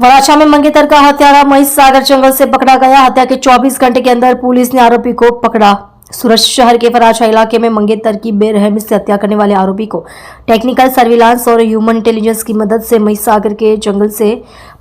वराछा में मंगेतर का हत्यारा महेश सागर जंगल से पकड़ा गया। हत्या के 24 घंटे के अंदर पुलिस ने आरोपी को पकड़ा। सूरत शहर के वराछा इलाके में मंगेतर की बेरहमी से हत्या करने वाले आरोपी को टेक्निकल सर्विलांस और ह्यूमन इंटेलिजेंस की मदद से महेश सागर के जंगल से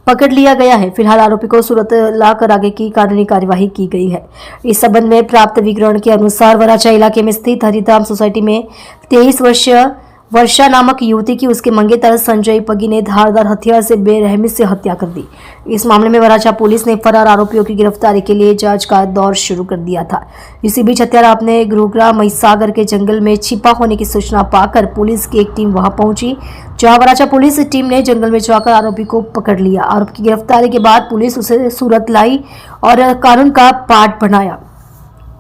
पकड़ लिया गया है। फिलहाल आरोपी को सूरत लाकर आगे की कानूनी कार्यवाही की गई है। इस संबंध में प्राप्त विवरण के अनुसार वराछा इलाके में स्थित हरिधाम सोसाइटी में 23 वर्षीय वर्षा नामक युवती की उसके मंगेतर संजय पगी ने धारदार हथियार से बेरहमी से हत्या कर दी। इस मामले में वराछा पुलिस ने फरार आरोपियों की गिरफ्तारी के लिए जांच का दौर शुरू कर दिया था। इसी बीच हत्यारा अपने गुरुग्राम महेश सागर के जंगल में छिपा होने की सूचना पाकर पुलिस की एक टीम वहां पहुंची, जहां वराछा पुलिस टीम ने जंगल में जाकर आरोपी को पकड़ लिया। आरोपी की गिरफ्तारी के बाद पुलिस उसे सूरत लाई और कानून का पाठ बनाया।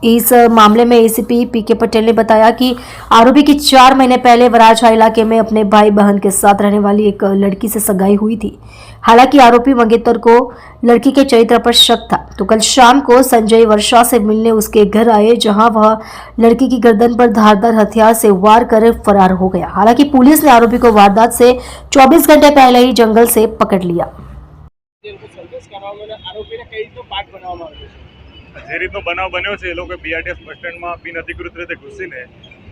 इस मामले में एसीपी पीके पटेल ने बताया कि आरोपी की 4 महीने पहले वराछा इलाके में अपने भाई बहन के साथ रहने वाली एक लड़की से सगाई हुई थी। हालांकि आरोपी मंगेतर को लड़की के चरित्र पर शक था, तो कल शाम को संजय वर्षा से मिलने उसके घर आए, जहां वह लड़की की गर्दन पर धारदार हथियार से वार कर फरार हो गया। हालांकि पुलिस ने आरोपी को वारदात से 24 घंटे पहले ही जंगल से पकड़ लिया। જે રીતનો બનાવ બન્યો છે, એ લોકો બીઆરટીએસ બસ સ્ટેન્ડમાં બિનઅધિકૃત રીતે ઘૂસીને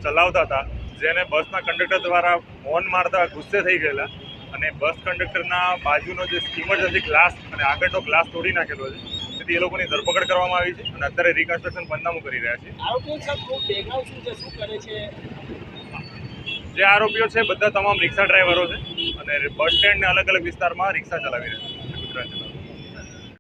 ચલાવતા હતા, જેને બસના કંડક્ટર દ્વારા હોર્ન મારતા ગુસ્સે થઈ ગયેલા અને બસ કંડક્ટરના બાજુનો જે ઇમરજન્સી ગ્લાસ અને આગળનો ગ્લાસ તોડી નાખેલો છે, તેથી એ લોકોની ધરપકડ કરવામાં આવી છે અને અત્યારે રિકન્સ્ટ્રક્શન પંચનામું કરી રહ્યા છે। જે આરોપીઓ છે બધા તમામ રિક્ષા ડ્રાઈવરો છે અને બસ સ્ટેન્ડને અલગ અલગ વિસ્તારમાં રિક્ષા ચલાવી રહ્યા છે ગુજરાત।